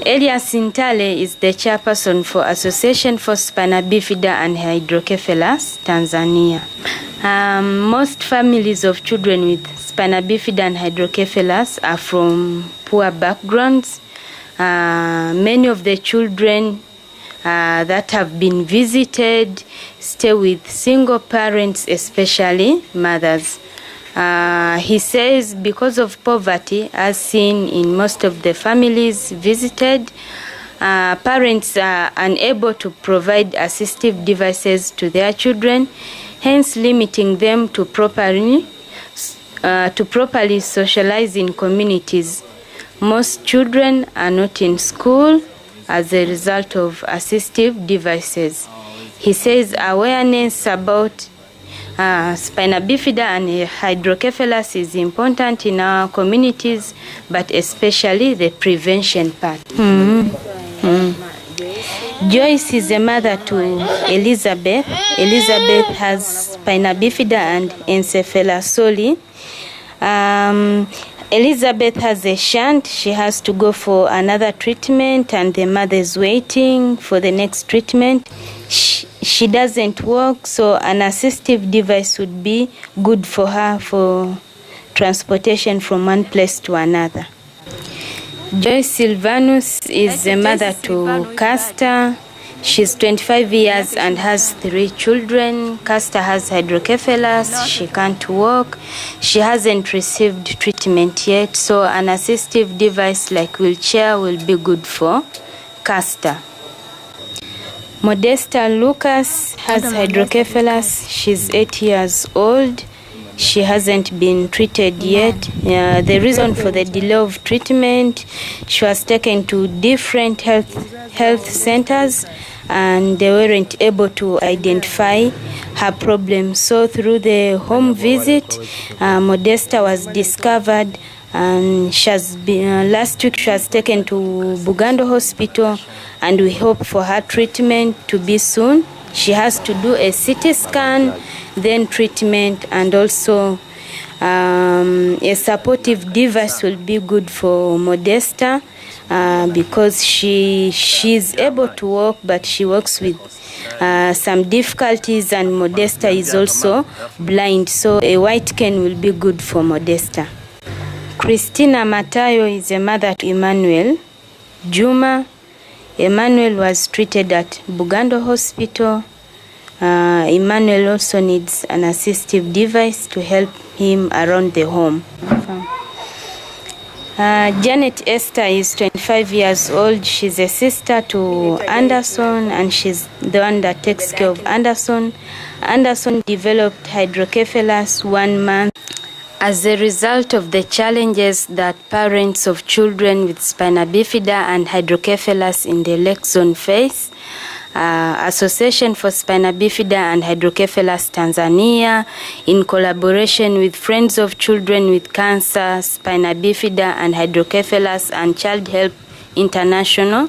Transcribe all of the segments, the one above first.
Elias Intale is the chairperson for Association for Spina Bifida and Hydrocephalus Tanzania. Most families of children with spina bifida and hydrocephalus are from poor backgrounds. Many of the children that have been visited stay with single parents, especially mothers. He says because of poverty, as seen in most of the families visited, parents are unable to provide assistive devices to their children, hence limiting them to properly socialize in communities. Most children are not in school as a result of assistive devices. He says awareness about spina bifida and hydrocephalus is important in our communities, but especially the prevention part. Joyce is a mother to Elizabeth. Elizabeth has spina bifida and encephalosoli. Elizabeth has a shunt. She has to go for another treatment and the mother is waiting for the next treatment. She doesn't walk, so an assistive device would be good for her for transportation from one place to another. Joyce Silvanus is a mother to Castor. She's 25 years and has 3 children. Castor has hydrocephalus. She can't walk. She hasn't received treatment yet, so an assistive device like wheelchair will be good for Castor. Modesta Lucas has hydrocephalus. She's 8 years old. She hasn't been treated yet. The reason for the delay of treatment, she was taken to different health centers and they weren't able to identify her problem. So through the home visit, Modesta was discovered, and she has been, last week she was taken to Bugando Hospital, and we hope for her treatment to be soon. She has to do a CT scan, then treatment, and also a supportive device will be good for Modesta because she's able to walk, but she walks with some difficulties, and Modesta is also blind, so a white cane will be good for Modesta. Christina Matayo is a mother to Emmanuel Juma. Emmanuel was treated at Bugando Hospital. Emmanuel also needs an assistive device to help him around the home. Janet Esther is 25 years old. She's a sister to Anderson, and she's the one that takes care of Anderson. Anderson developed hydrocephalus 1 month. As a result of the challenges that parents of children with spina bifida and hydrocephalus in the Lake Zone face, Association for Spina Bifida and Hydrocephalus Tanzania, in collaboration with Friends of Children with Cancer, Spina Bifida and Hydrocephalus and Child Help International,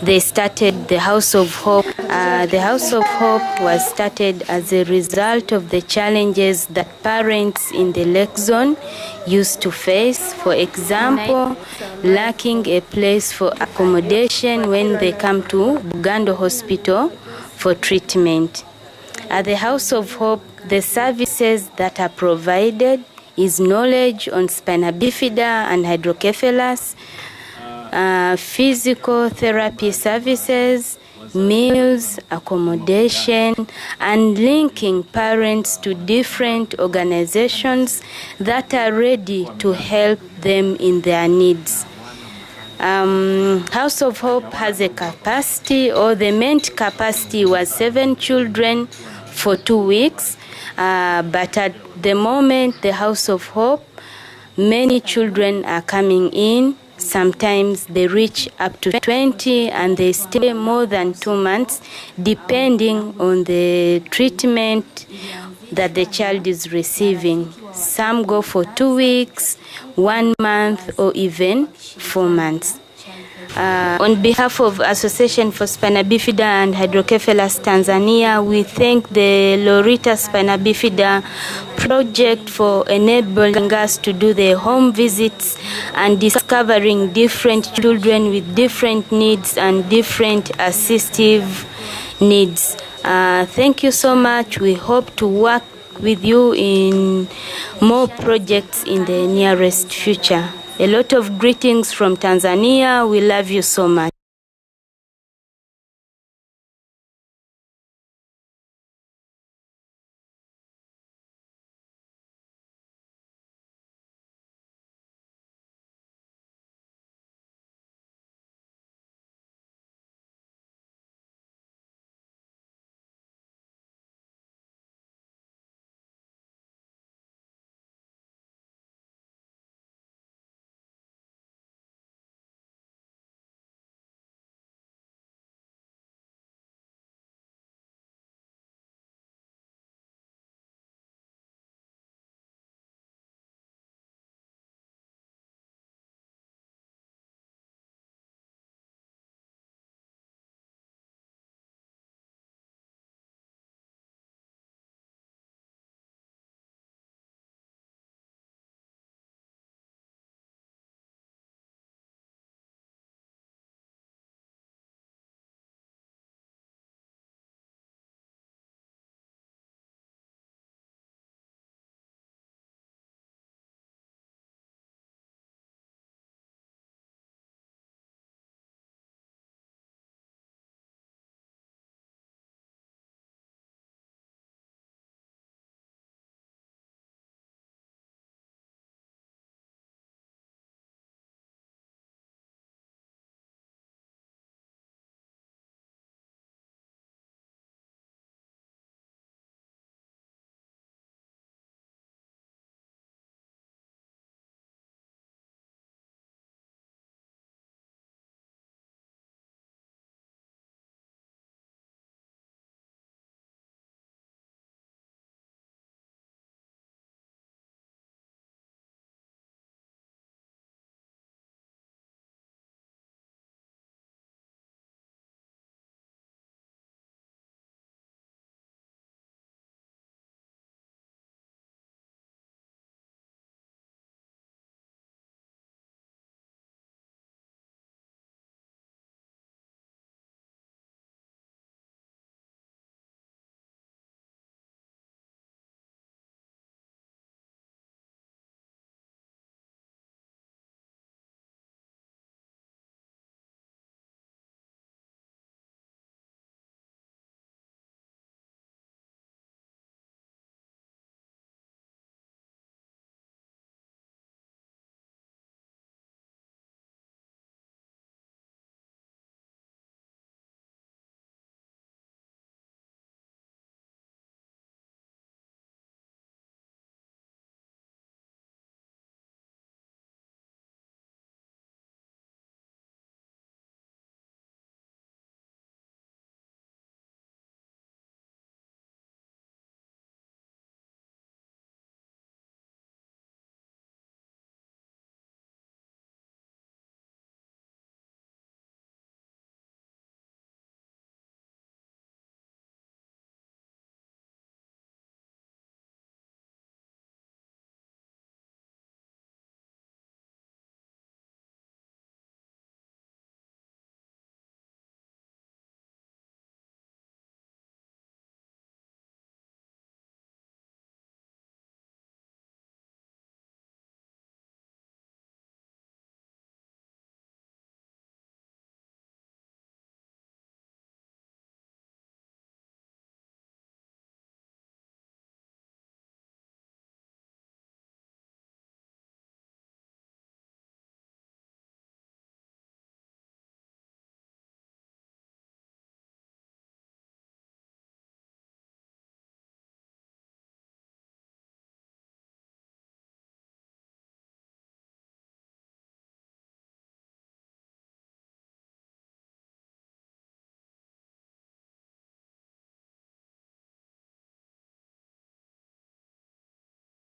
they started the House of Hope. The House of Hope was started as a result of the challenges that parents in the Lake Zone used to face. For example, lacking a place for accommodation when they come to Bugando Hospital for treatment. At the House of Hope, the services that are provided is knowledge on spina bifida and hydrocephalus, physical therapy services, meals, accommodation, and linking parents to different organizations that are ready to help them in their needs. House of Hope has a capacity, or the meant capacity was 7 children for 2 weeks, but at the moment the House of Hope, many children are coming in. Sometimes they reach up to 20 and they stay more than 2 months, depending on the treatment that the child is receiving. Some go for 2 weeks, 1 month, or even 4 months. On behalf of Association for Spina Bifida and Hydrocephalus Tanzania, we thank the Lorita Spina Bifida project for enabling us to do the home visits and discovering different children with different needs and different assistive needs. Thank you so much. We hope to work with you in more projects in the nearest future. A lot of greetings from Tanzania. We love you so much.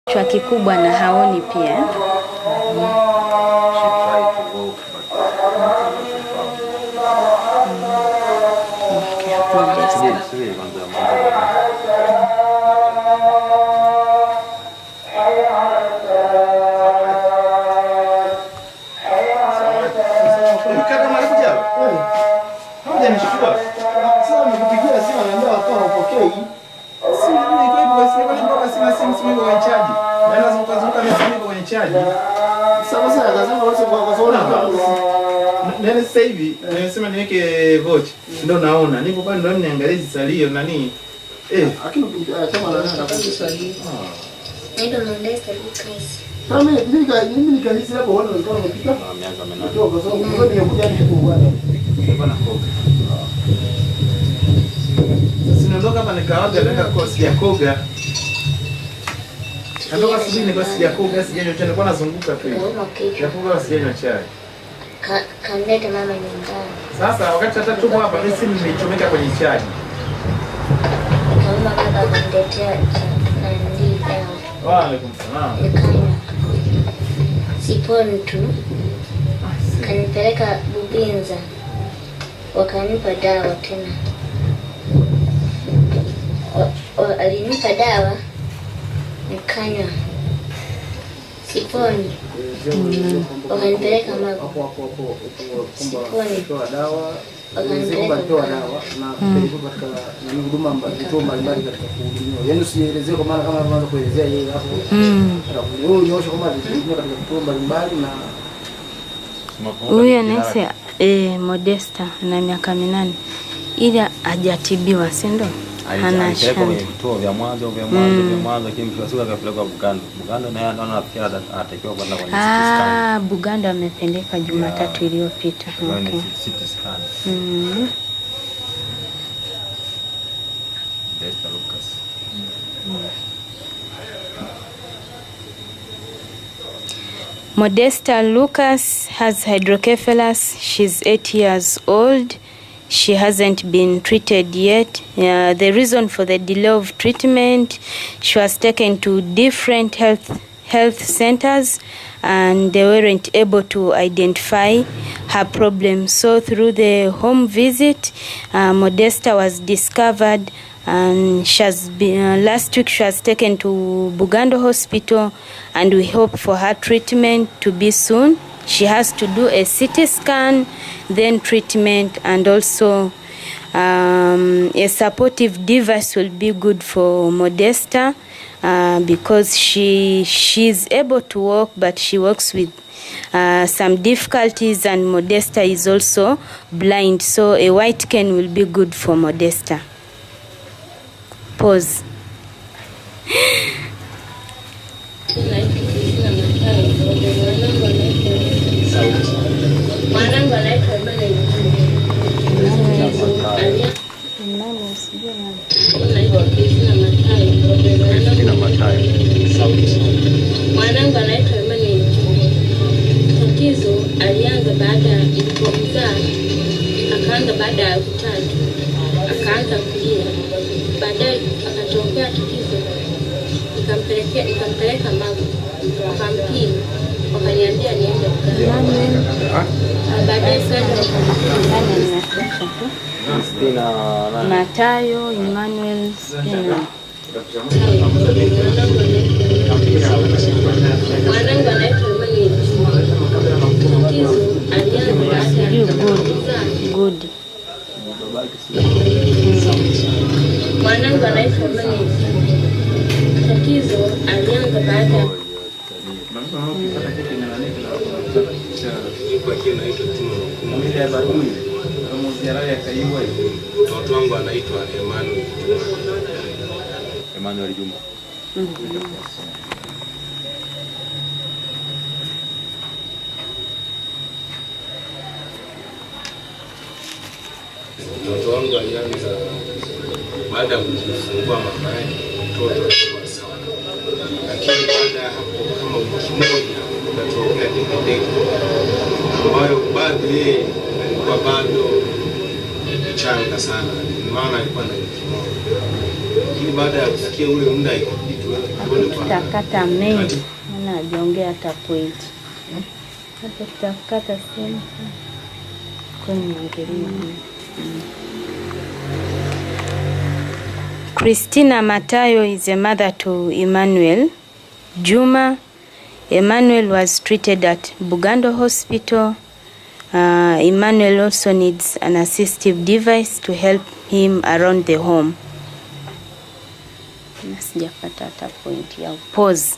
Kichwa kikubwa na haoni pia. She tried to walk but Nani sasa hivi nimesema niweke vocha. Ndio naona. Nipo bado ndio niangalie salio nani. Lakini chama la nani anakuja salio. Ndio Modesta Lucas. Kama mimi nikanisi hapo wana walikuwa wamepita miaka 8. Ndio kwa sababu ngoja nimekuja hapo bwana. Bwana koga. Sinaondoka hapa nikawaga naenda kosi ya koga. Natoka sijui ni kosi ya koga sijanywa chai nilikuwa nazunguka tu. Ya koga sijanywa chai. Kanileta mama nyumbani. Sasa wakati hata tupo hapa mimi simu nimechomeka kwenye chaji. Kama baba kaniletea nani dawa. Wa alaikum salaam. Nikanywa. Siponi tu. Kanipeleka Bubinza. Wakanipa dawa tena. Alinipa dawa nikanywa. Siponi. Wakanipeleka Magu. Siponi. Dawa Toa dawa na pelekwa katika huduma mbalimbali katika kuhudumiwa. Yaani usielezee kwa maana kama unaanza kuelezea yeye hapo. Wewe unyosha kama vituo katika vituo mbalimbali na huyu anaitwa Modesta na miaka 8 ila hajatibiwa, si ndio? Anapelekwa kwenye vituo vya mwanzo kimfika siku akapelekwa Bugando. Bugando naye anaona nafikiri atakiwa kwenda kwenye CT scan. Bugando amepeleka Jumatatu iliyopita. Okay. CT scan. Modesta Lucas. Modesta Lucas has hydrocephalus. She's 8 years old. She hasn't been treated yet. The reason for the delay of treatment, she was taken to different health centers and they weren't able to identify her problem. So through the home visit, Modesta was discovered, and she has been, last week she was taken to Bugando Hospital, and we hope for her treatment to be soon. She has to do a CT scan, then treatment, and also a supportive device will be good for Modesta because she's able to walk, but she walks with some difficulties, and Modesta is also blind, so a white cane will be good for Modesta. Pause. Mwanangu anaitwa Mwanangu anaitwa Emmanuel. Tatizo alianza baada ya ilipomzaa, akaanza baada ya kutatu, akaanza kulia. Baadaye akatokea tatizo, nikampeleka Magu, wakampima, wakaniambia niende Bugando. Baadaye Matayo Emmanuel mwanangu anaitwa Emmanuel. Tatizo alianza baada ya good. Mwanangu anaitwa Emmanuel. Tatizo alianza baada ya mtoto wangu anaitwa Emmanuel Juma. mtoto wangu alianza baada ya kujifungua mama yake, mtoto alikuwa sawa, lakini baada ya hapo kama wiki moja akatokea degedege ambayo bado yeye alikuwa bado changa sana, maana alikuwa na wiki moja, lakini baada ya kusikia ule muda ikabidi tuone kwa tutakata mengi na ajiongea hata point hata tutakata sema kwenye ngeli. Christina Matayo is a mother to Emmanuel Juma. Emmanuel was treated at Bugando Hospital. Emmanuel also needs an assistive device to help him around the home. Sijapata hata point ya pause.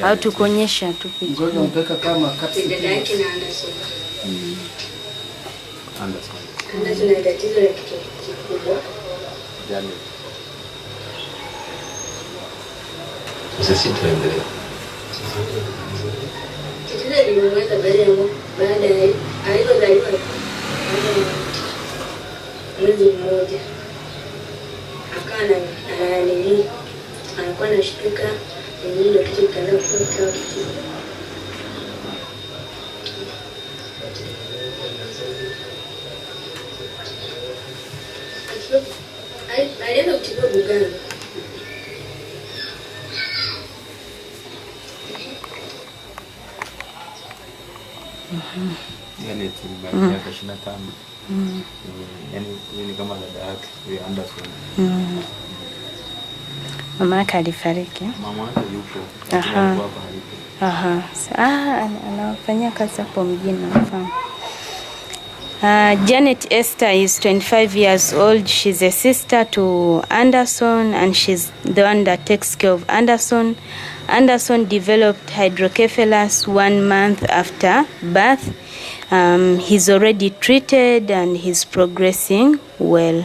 au tukuonyesha tu picha. Tuna tatizo la kichwa kikubwa. Sisi tuendelee. Tatizo limeweza baada ya alipozaliwa mwezi mmoja akawa anakuwa anashtuka, ndio kitu kikaanza kutoka kitu. Alienda kutibiwa Bugando. Yani tulibaki miaka 25. Yani ni kama dada yake Anderson. Mama yake alifariki. Mama yake yupo. Anafanya kazi hapo mjini nafahamu. Janet Esther is 25 years old. She's a sister to Anderson, and she's the one that takes care of Anderson. Anderson developed hydrocephalus 1 month after birth. He's already treated and he's progressing well.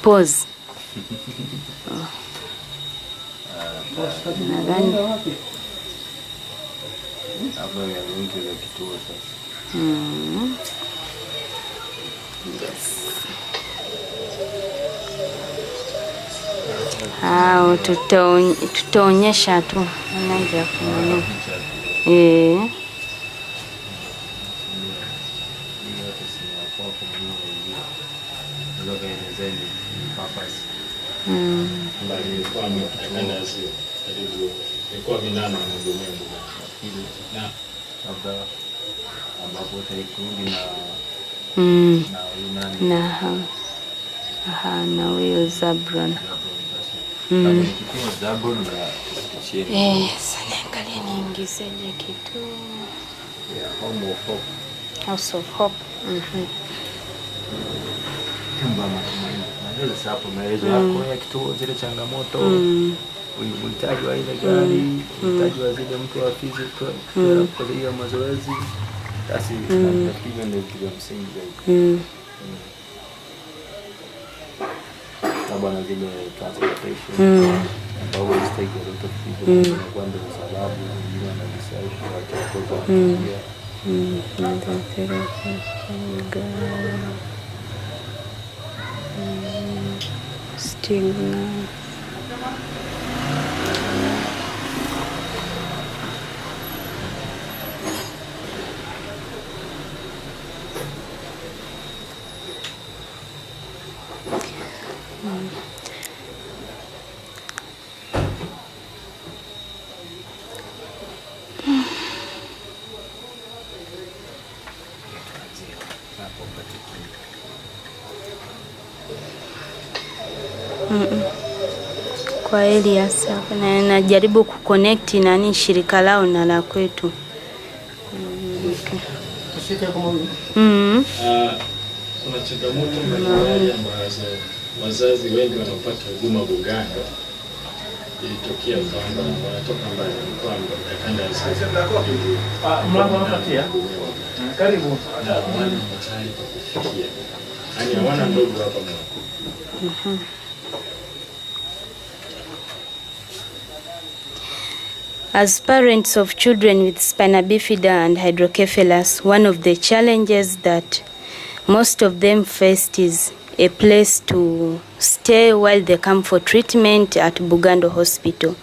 Pause. Tutaonyesha tu anaanza kuona. Na huyo Zabron. Niangalie niingizeje kitu. House of Hope. Sasa hapo maelezo yako ya kituo, zile changamoto, uhitaji wa ile gari, uhitaji wa zile mtu wa physical kwa hiyo mazoezi, basi tunapiga ndio kitu msingi zaidi. Bwana zile transportation always take a lot of people kwa sababu wengine wanajisaidia kwa kutumia stigma. Kwa Elias na najaribu kuconnect nani shirika lao na la kwetu. Kuna changamoto mbalimbali ambazo wazazi wengi wanapata huduma Bugando. Ilitokea kwamba wanatoka mbali kwamba kanda ya karibu na wana mtali kwa kufikia. Yaani hawana ndogo hapa mwa. As parents of children with spina bifida and hydrocephalus, one of the challenges that most of them faced is a place to stay while they come for treatment at Bugando Hospital.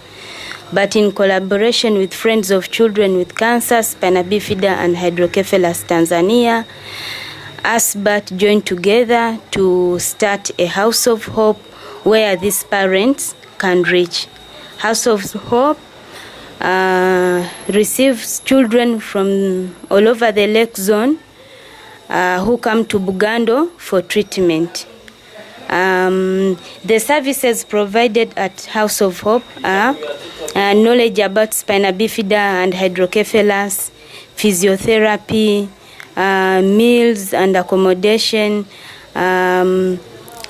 But in collaboration with Friends of Children with Cancer, Spina Bifida and Hydrocephalus Tanzania, ASBAT joined together to start a House of Hope where these parents can reach. House of Hope receives children from all over the Lake Zone who come to Bugando for treatment. The services provided at House of Hope are knowledge about spina bifida and hydrocephalus, physiotherapy, meals and accommodation,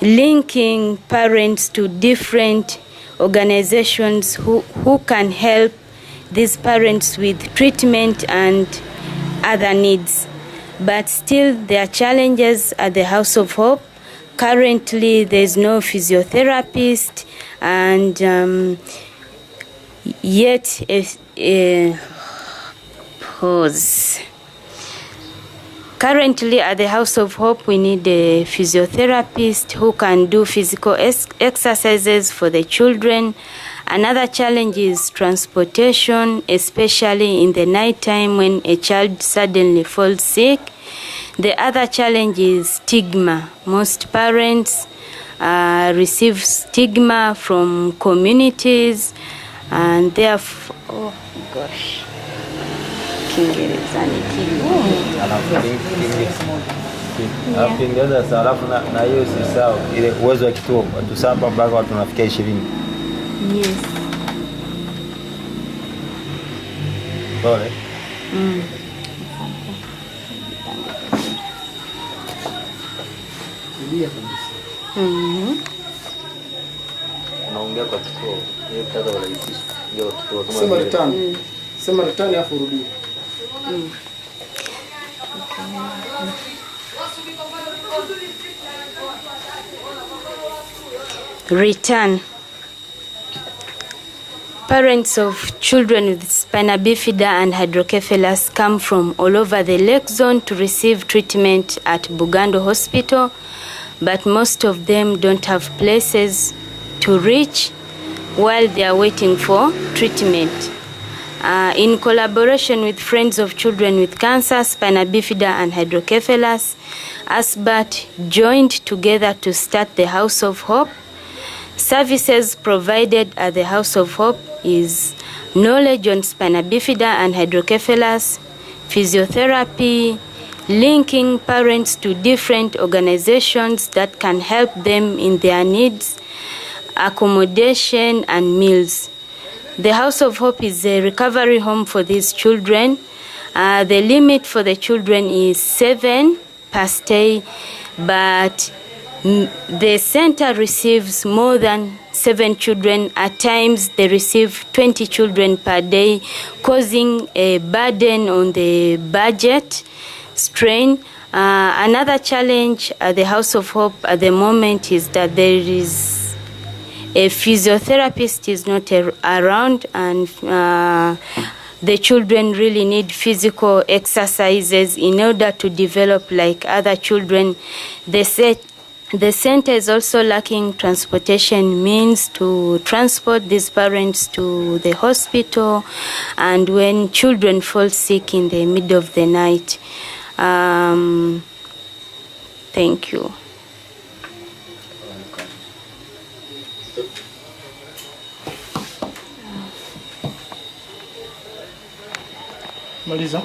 linking parents to different organizations who can help these parents with treatment and other needs. But still there are challenges at the House of Hope. Currently there is no physiotherapist, and Currently at the House of Hope we need a physiotherapist who can do physical exercises for the children. Another challenge is transportation, especially in the night time when a child suddenly falls sick. The other challenge is stigma. Most parents receive stigma from communities, and therefore, oh gosh, Kiingereza alafu na hiyo si sawa, ile uwezo wa kituo watu 7 mpaka watu wanafikia 20. Yes. Pole. Unaongea kwa kituo, ile tata wanaisisha. Ndio kituo kama sema return. Sema return afu rudi. Return. Parents of children with spina bifida and hydrocephalus come from all over the Lake Zone to receive treatment at Bugando Hospital, but most of them don't have places to reach while they are waiting for treatment. In collaboration with Friends of Children with Cancer, Spina Bifida and Hydrocephalus, ASBAT joined together to start the House of Hope. Services provided at the House of Hope is knowledge on spina bifida and hydrocephalus, physiotherapy, linking parents to different organizations that can help them in their needs, accommodation and meals. The House of Hope is a recovery home for these children. The limit for the children is 7 per stay, but the center receives more than 7 children. At times they receive 20 children per day, causing a burden on the budget strain. Another challenge at the House of Hope at the moment is that there is a physiotherapist is not around, and the children really need physical exercises in order to develop like other children. The center is also lacking transportation means to transport these parents to the hospital, and when children fall sick in the middle of the night. Thank you. Maliza.